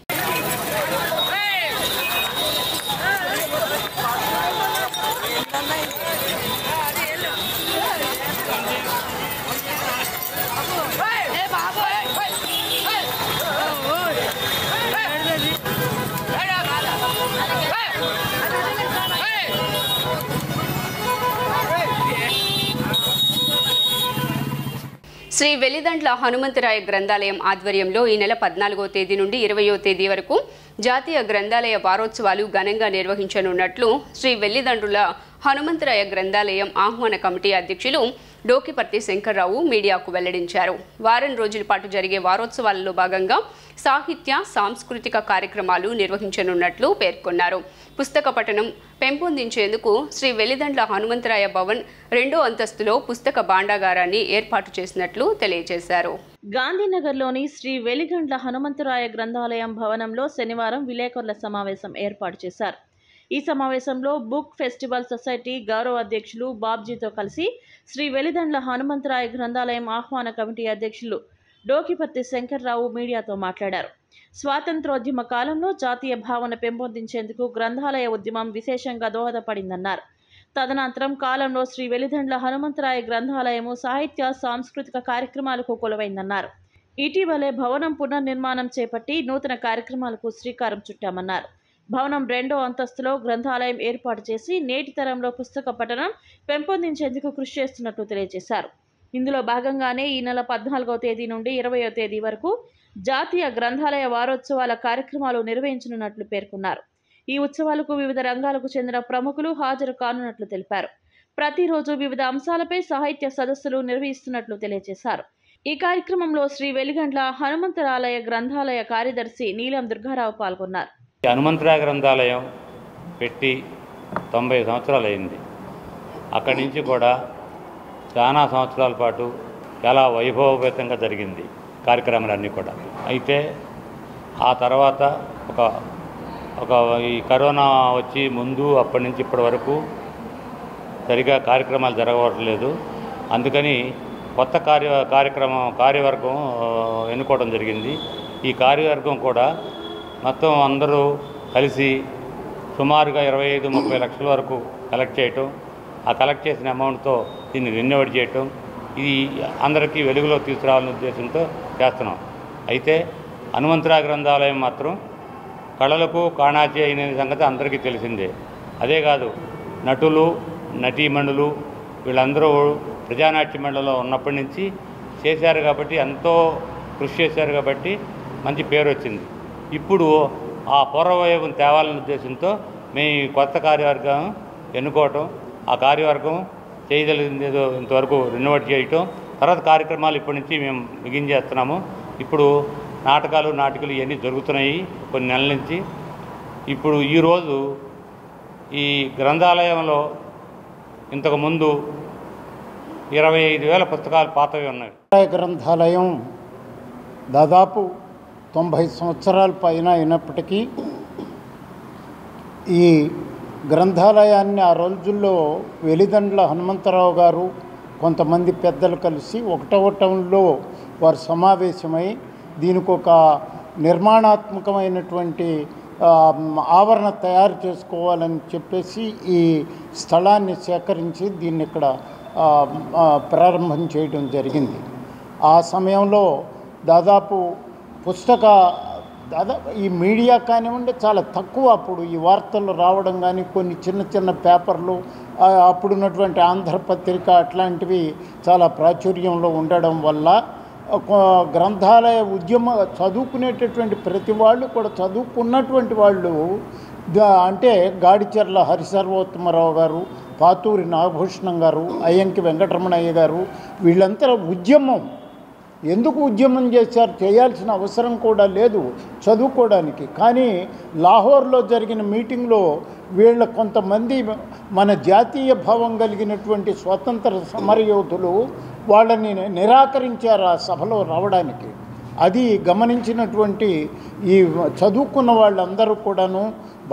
శ్రీ వెల్లిదండ్ల హనుమంతరాయ గ్రంథాలయం ఆధ్వర్యంలో ఈ నెల 14వ తేదీ నుండి 20వ తేదీ వరకు జాతీయ గ్రంథాలయ వారోత్సవాలు ఘనంగా నిర్వహించనున్నట్లు శ్రీ వెల్లిదండ్రుల హనుమంతరాయ గ్రంథాలయం ఆహ్వాన కమిటీ అధ్యక్షులు డోకిపర్తి శంకర్రావు మీడియాకు వెల్లడించారు. వారం రోజుల పాటు జరిగే వారోత్సవాలలో భాగంగా సాహిత్య, సాంస్కృతిక కార్యక్రమాలు నిర్వహించనున్నట్లు పేర్కొన్నారు. పుస్తక పఠనం పెంపొందించేందుకు శ్రీ వెల్లిదండ్ల హనుమంతరాయ భవన్ 2వ అంతస్తులో పుస్తక భాండాగారాన్ని ఏర్పాటు చేసినట్లు తెలియజేశారు. గాంధీనగర్లోని శ్రీ వెలిగండ్ల హనుమంతరాయ గ్రంథాలయం భవనంలో శనివారం విలేకరుల సమావేశం ఏర్పాటు చేశారు. ఈ సమావేశంలో బుక్ ఫెస్టివల్ సొసైటీ గౌరవ అధ్యక్షులు బాబ్జీతో కలిసి శ్రీ వెలిదండ్ల హనుమంతరాయ గ్రంథాలయం ఆహ్వాన కమిటీ అధ్యక్షులు డోకిపర్తి శంకర్రావు మీడియాతో మాట్లాడారు. స్వాతంత్రోద్యమ కాలంలో జాతీయ భావన పెంపొందించేందుకు గ్రంథాలయ ఉద్యమం విశేషంగా దోహదపడిందన్నారు. తదనంతరం కాలంలో శ్రీ వెలిదండ్ల హనుమంతరాయ గ్రంథాలయము సాహిత్య, సాంస్కృతిక కార్యక్రమాలకు కొలువైందన్నారు. ఇటీవలే భవనం పునర్నిర్మాణం చేపట్టి నూతన కార్యక్రమాలకు శ్రీకారం చుట్టామన్నారు. భవనం 2వ అంతస్తులో గ్రంథాలయం ఏర్పాటు చేసి నేటి తరంలో పుస్తక పఠనం పెంపొందించేందుకు కృషి చేస్తున్నట్లు తెలియజేశారు. ఇందులో భాగంగానే ఈ నెల 14వ తేదీ నుండి 20వ తేదీ వరకు జాతీయ గ్రంథాలయ వారోత్సవాల కార్యక్రమాలు నిర్వహించనున్నట్లు పేర్కొన్నారు. ఈ ఉత్సవాలకు వివిధ రంగాలకు చెందిన ప్రముఖులు హాజరు కానున్నట్లు తెలిపారు. ప్రతిరోజు వివిధ అంశాలపై సాహిత్య సదస్సులు నిర్వహిస్తున్నట్లు తెలియజేశారు. ఈ కార్యక్రమంలో శ్రీ వెలిగండ్ల హనుమంతరాలయ గ్రంథాలయ కార్యదర్శి నీలం దుర్గారావు పాల్గొన్నారు. హనుమంతరాయ గ్రంథాలయం పెట్టి 90 సంవత్సరాలు అయింది. అక్కడి నుంచి కూడా చాలా సంవత్సరాల పాటు చాలా వైభవపేతంగా జరిగింది కార్యక్రమాలన్నీ కూడా. అయితే ఆ తర్వాత ఒక ఈ కరోనా వచ్చి ముందు అప్పటి నుంచి ఇప్పటి వరకు సరిగా కార్యక్రమాలు జరగట్లేదు. అందుకని కొత్త కార్యవర్గం ఎన్నుకోవడం జరిగింది. ఈ కార్యవర్గం కూడా మొత్తం అందరూ కలిసి సుమారుగా 25-30 లక్షల వరకు కలెక్ట్ చేయటం, ఆ కలెక్ట్ చేసిన అమౌంట్తో దీన్ని రెన్యువేట్ చేయటం, ఇది అందరికీ వెలుగులో తీసుకురావాలనే ఉద్దేశంతో చేస్తున్నాం. అయితే హనుమంతరాయ గ్రంథాలయం మాత్రం కళలకు కాణాచి అయిన సంగతి అందరికీ తెలిసిందే. అదే కాదు, నటులు నటీమణులు వీళ్ళందరూ ప్రజానాట్య మండలిలో ఉన్నప్పటి నుంచి చేశారు కాబట్టి, ఎంతో కృషి చేశారు కాబట్టి మంచి పేరు వచ్చింది. ఇప్పుడు ఆ పూర్వవైభవం తేవాలనే ఉద్దేశంతో మేము కొత్త కార్యవర్గం ఎన్నుకోవటం, ఆ కార్యవర్గం చేయగలిగింది ఏదో ఇంతవరకు రెన్యువేట్ చేయటం, తర్వాత కార్యక్రమాలు ఇప్పటి నుంచి మేము బిగించేస్తున్నాము. ఇప్పుడు నాటకాలు ఇవన్నీ జరుగుతున్నాయి కొన్ని నెలల నుంచి. ఇప్పుడు ఈరోజు ఈ గ్రంథాలయంలో ఇంతకుముందు 25,000 పుస్తకాలు పాతవి ఉన్నాయి. గ్రంథాలయం దాదాపు 90 సంవత్సరాల పైన అయినప్పటికీ ఈ గ్రంథాలయాన్ని ఆ రోజుల్లో వెలిదండ్ల హనుమంతరావు గారు కొంతమంది పెద్దలు కలిసి 1వ టౌన్లో వారు సమావేశమై దీనికి ఒక నిర్మాణాత్మకమైనటువంటి ఆవరణ తయారు చేసుకోవాలని చెప్పేసి ఈ స్థలాన్ని సేకరించి దీన్ని ఇక్కడ ప్రారంభం చేయడం జరిగింది. ఆ సమయంలో దాదాపు ఈ మీడియా కానివ్వండి చాలా తక్కువ, అప్పుడు ఈ వార్తలు రావడం కానీ కొన్ని చిన్న పేపర్లు, అప్పుడున్నటువంటి ఆంధ్రపత్రిక అట్లాంటివి చాలా ప్రాచుర్యంలో ఉండడం వల్ల గ్రంథాలయ చదువుకునేటటువంటి ప్రతి వాళ్ళు కూడా చదువుకున్నటువంటి వాళ్ళు అంటే గాడిచెర్ల హరిసర్వోత్తమరావు గారు, పాతూరి నాగభూషణం గారు, అయ్యంకి వెంకటరమణయ్య గారు వీళ్ళంతా ఎందుకు ఉద్యమం చేశారు? చేయాల్సిన అవసరం కూడా లేదు చదువుకోవడానికి. కానీ లాహోర్లో జరిగిన మీటింగ్లో వీళ్ళ కొంతమంది మన జాతీయ భావం కలిగినటువంటి స్వతంత్ర సమరయోధులు వాళ్ళని నిరాకరించారు ఆ సభలో రావడానికి. అది గమనించినటువంటి ఈ చదువుకున్న వాళ్ళందరూ కూడాను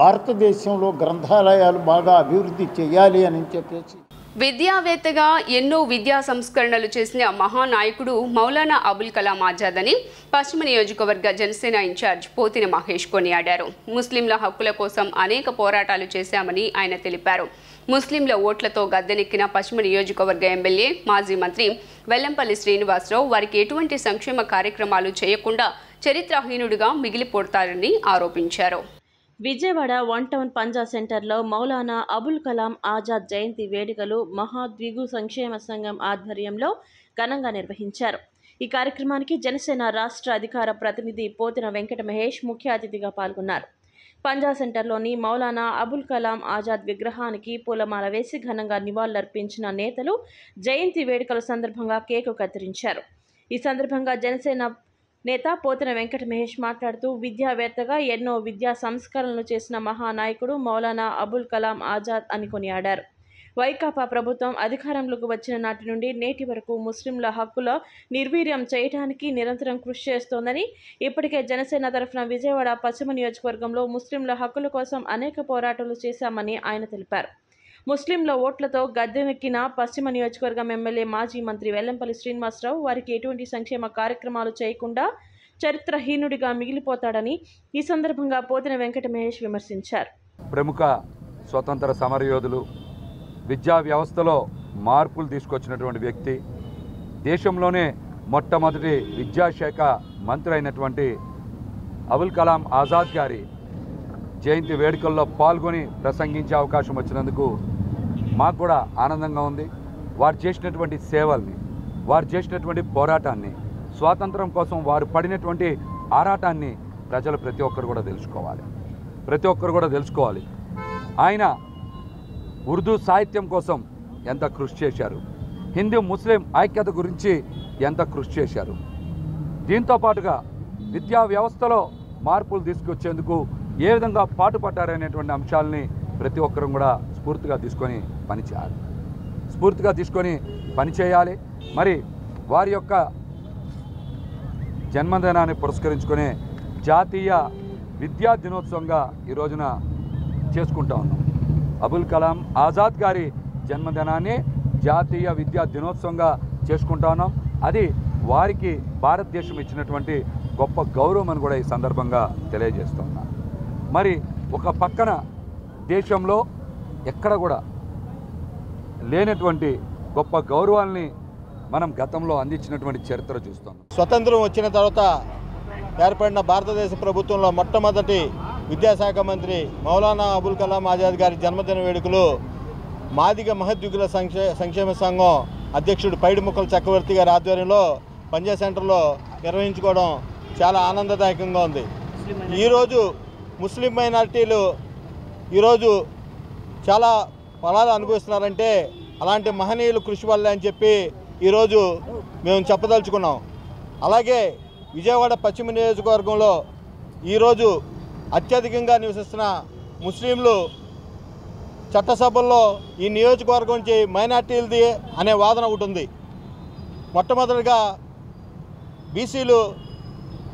భారతదేశంలో గ్రంథాలయాలు బాగా అభివృద్ధి చేయాలి అని చెప్పేసి విద్యావేత్తగా ఎన్నో విద్యా సంస్కరణలు చేసిన మహానాయకుడు మౌలానా అబుల్ కలాం ఆజాద్ అని పశ్చిమ నియోజకవర్గ జనసేన ఇన్ఛార్జ్ పోతిన మహేష్ కొనియాడారు. ముస్లింల హక్కుల కోసం అనేక పోరాటాలు చేశామని ఆయన తెలిపారు. ముస్లింల ఓట్లతో గద్దెనెక్కిన పశ్చిమ నియోజకవర్గ ఎమ్మెల్యే మాజీ మంత్రి వెల్లంపల్లి శ్రీనివాసరావు వారికి ఎటువంటి సంక్షేమ కార్యక్రమాలు చేయకుండా చరిత్రహీనుడిగా మిగిలిపోతారని ఆరోపించారు. విజయవాడ 1 టౌన్ పంజా సెంటర్లో మౌలానా అబుల్ కలాం ఆజాద్ జయంతి వేడుకలు మహాద్విగు సంక్షేమ సంఘం ఆధ్వర్యంలో ఘనంగా నిర్వహించారు. ఈ కార్యక్రమానికి జనసేన రాష్ట్ర అధికార ప్రతినిధి పోతిన వెంకట మహేష్ ముఖ్య అతిథిగా పాల్గొన్నారు. పంజా సెంటర్లోని మౌలానా అబుల్ కలాం ఆజాద్ విగ్రహానికి పూలమాల వేసి ఘనంగా నివాళులర్పించిన నేతలు జయంతి వేడుకల సందర్భంగా కేకు కత్తిరించారు. ఈ సందర్భంగా జనసేన నేత పోతిన వెంకట మహేష్ మాట్లాడుతూ విద్యావేత్తగా ఎన్నో విద్యా సంస్కరణలు చేసిన మహానాయకుడు మౌలానా అబుల్ కలాం ఆజాద్ అని కొనియాడారు. వైకాపా ప్రభుత్వం అధికారంలోకి వచ్చిన నాటి నుండి నేటి వరకు ముస్లింల హక్కుల నిర్వీర్యం చేయడానికి నిరంతరం కృషి చేస్తోందని, ఇప్పటికే జనసేన తరఫున విజయవాడ పశ్చిమ నియోజకవర్గంలో ముస్లింల హక్కుల కోసం అనేక పోరాటాలు చేశామని ఆయన తెలిపారు. ముస్లింల ఓట్లతో గద్దెనెక్కిన పశ్చిమ నియోజకవర్గం ఎమ్మెల్యే మాజీ మంత్రి వెల్లంపల్లి శ్రీనివాసరావు వారికి ఎటువంటి సంక్షేమ కార్యక్రమాలు చేయకుండా చరిత్రహీనుడిగా మిగిలిపోతాడని ఈ సందర్భంగా పోతిన వెంకట మహేష్ విమర్శించారు. ప్రముఖ స్వతంత్ర సమరయోధులు, విద్యా వ్యవస్థలో మార్పులు తీసుకొచ్చినటువంటి వ్యక్తి, దేశంలోనే మొట్టమొదటి విద్యాశాఖ మంత్రి అయినటువంటి అబుల్ కలాం ఆజాద్ గారి జయంతి వేడుకల్లో పాల్గొని ప్రసంగించే అవకాశం వచ్చినందుకు మాకు కూడా ఆనందంగా ఉంది. వారు చేసినటువంటి సేవల్ని, వారు చేసినటువంటి పోరాటాన్ని, స్వాతంత్రం కోసం వారు పడినటువంటి ఆరాటాన్ని ప్రజలు ప్రతి ఒక్కరు కూడా తెలుసుకోవాలి. ప్రతి ఒక్కరు కూడా తెలుసుకోవాలి. ఆయన ఉర్దూ సాహిత్యం కోసం ఎంత కృషి చేశారు, హిందూ ముస్లిం ఐక్యత గురించి ఎంత కృషి చేశారు. దీంతో పాటుగా విద్యా వ్యవస్థలో మార్పులు తీసుకొచ్చేందుకు ఏ విధంగా పాటుపడ్డారనేటువంటి అంశాలని ప్రతి ఒక్కరూ కూడా స్ఫూర్తిగా తీసుకొని పనిచేయాలి. మరి వారి యొక్క జన్మదినాన్ని పురస్కరించుకునే జాతీయ విద్యా దినోత్సవంగా ఈ రోజున చేసుకుంటా ఉన్నాం. అబుల్ కలాం ఆజాద్ గారి జన్మదినాన్ని జాతీయ విద్యా దినోత్సవంగా చేసుకుంటా ఉన్నాం. అది వారికి భారతదేశం ఇచ్చినటువంటి గొప్ప గౌరవం అని కూడా ఈ సందర్భంగా తెలియజేస్తూ ఉన్నాను. మరి ఒక పక్కన దేశంలో ఎక్కడ కూడా లేనటువంటి గొప్ప గౌరవాల్ని మనం గతంలో అందించినటువంటి చరిత్ర చూస్తాం. స్వతంత్రం వచ్చిన తర్వాత ఏర్పడిన భారతదేశ ప్రభుత్వంలో మొట్టమొదటి విద్యాశాఖ మంత్రి మౌలానా అబుల్ కలాం ఆజాద్ గారి జన్మదిన వేడుకలు మాదిగ మహద్యుగుల సంక్షేమ సంఘం అధ్యక్షుడు పైడిముక్కల చక్రవర్తి గారి ఆధ్వర్యంలో పంజా సెంటర్లో నిర్వహించుకోవడం చాలా ఆనందదాయకంగా ఉంది. ఈరోజు ముస్లిం మైనారిటీలు ఈరోజు చాలా ఫలాలు అనుభవిస్తున్నారంటే అలాంటి మహనీయులు కృషి వల్లే అని చెప్పి ఈరోజు మేము చెప్పదలుచుకున్నాం. అలాగే విజయవాడ పశ్చిమ నియోజకవర్గంలో ఈరోజు అత్యధికంగా నివసిస్తున్న ముస్లింలు చట్టసభల్లో ఈ నియోజకవర్గం నుంచి మైనార్టీలది అనే వాదన ఒకటి ఉంది. మొట్టమొదటిగా బీసీలు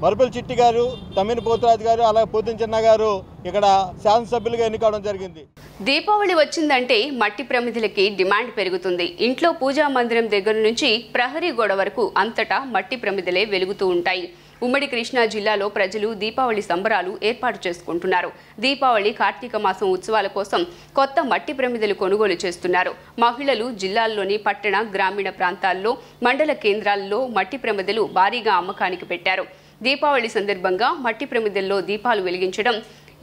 మరుపుల చిట్టి గారు, తమ్మిన పోతురాజు గారు, అలాగే పోతిన చిన్న గారు ఇక్కడ శాసనసభ్యులుగా ఎన్నికవడం జరిగింది. దీపావళి వచ్చిందంటే మట్టి ప్రమిదలకి డిమాండ్ పెరుగుతుంది. ఇంట్లో పూజా మందిరం దగ్గర నుంచి ప్రహరీ గోడ వరకు అంతటా మట్టి ప్రమిదలే వెలుగుతూ ఉంటాయి. ఉమ్మడి కృష్ణా జిల్లాలో ప్రజలు దీపావళి సంబరాలు ఏర్పాటు చేసుకుంటున్నారు. దీపావళి కార్తీక మాసం ఉత్సవాల కోసం కొత్త మట్టి ప్రమిదలు కొనుగోలు చేస్తున్నారు. మహిళలు జిల్లాల్లోని పట్టణ, గ్రామీణ ప్రాంతాల్లో, మండల కేంద్రాల్లో మట్టి ప్రమిదలు భారీగా అమ్మకానికి పెట్టారు. దీపావళి సందర్భంగా మట్టి ప్రమిదల్లో దీపాలు వెలిగించడం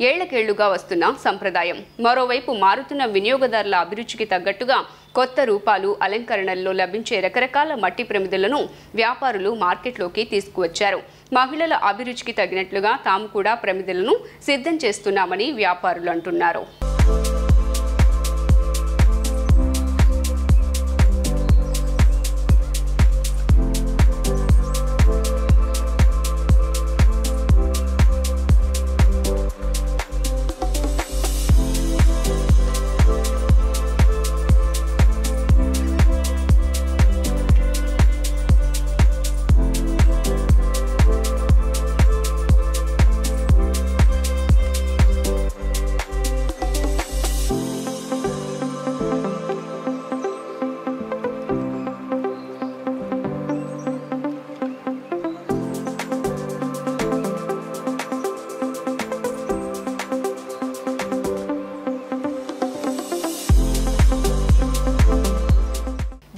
ఏళ్లకేళ్లుగా వస్తున్న సంప్రదాయం. మరోవైపు మారుతున్న వినియోగదారుల అభిరుచికి తగ్గట్టుగా కొత్త రూపాలు, అలంకరణల్లో లభించే రకరకాల మట్టి ప్రమిదలను వ్యాపారులు మార్కెట్లోకి తీసుకువచ్చారు. మహిళల అభిరుచికి తగినట్లుగా తాము కూడా ప్రమిదలను సిద్ధం చేస్తున్నామని వ్యాపారులు అంటున్నారు.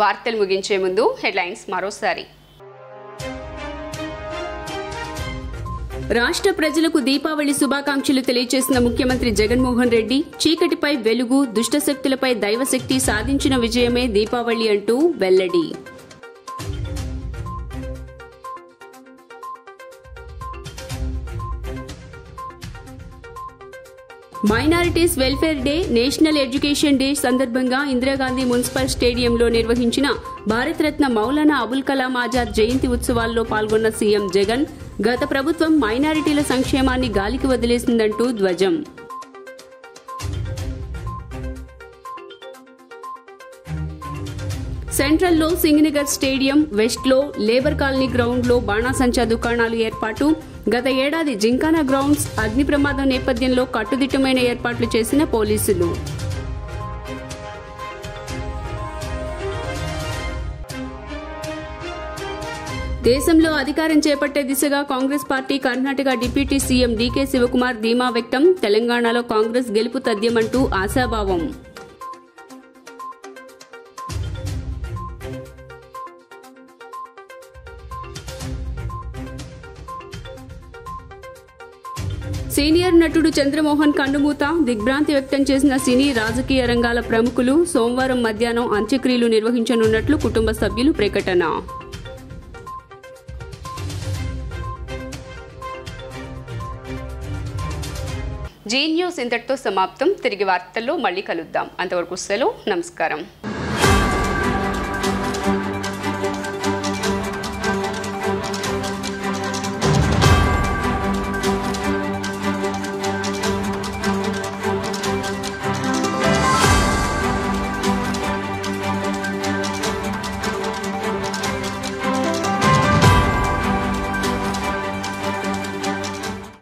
వార్తలు ముగించే ముందు హెడ్లైన్స్ మరోసారి. రాష్ట్ర ప్రజలకు దీపావళి శుభాకాంక్షలు తెలియజేసిన ముఖ్యమంత్రి జగన్మోహన్ రెడ్డి, చీకటిపై వెలుగు, దుష్టశక్తులపై దైవశక్తి సాధించిన విజయమే దీపావళి అంటూ వెల్లడి. Minorities welfare day, national education day సందర్భంగా ఇందిరాగాంధీ మున్సిపల్ స్టేడియంలో నిర్వహించిన భారతరత్న మౌలానా అబుల్ కలాం ఆజాద్ జయంతి ఉత్సవాల్లో పాల్గొన్న సీఎం జగన్, గత ప్రభుత్వం మైనారిటీల సంక్షేమాన్ని గాలికి వదిలేసిందంటూ ధ్వజం. సెంట్రల్లో సింగనగర్ స్టేడియం, వెస్ట్లో లేబర్ కాలనీ గ్రౌండ్లో బాణాసంచా దుకాణాలు ఏర్పాటు. గత ఏడాది జింకానా గ్రౌండ్స్ అగ్ని ప్రమాదం నేపథ్యంలో కట్టుదిట్టమైన ఏర్పాట్లు చేసిన పోలీసులు. దేశంలో అధికారం చేపట్టే దిశగా Congress party Karnataka deputy CM DK Shivakumar ధీమా వ్యక్తం. తెలంగాణలో కాంగ్రెస్ గెలుపు తథ్యమంటూ ఆశాభావం. సీనియర్ నటుడు చంద్రమోహన్ కన్నుమూత, దిగ్భ్రాంతి వ్యక్తం చేసిన సినీ, రాజకీయ రంగాల ప్రముఖులు. సోమవారం మధ్యాహ్నం అంత్యక్రియలు నిర్వహించనున్నట్లు కుటుంబ సభ్యులు ప్రకటన. జీ న్యూస్ ఇంతటితో సమాప్తం. తిరిగి వార్తల్లో మళ్ళీ కలుద్దాం. అంతవరకు సెలవు. నమస్కారం.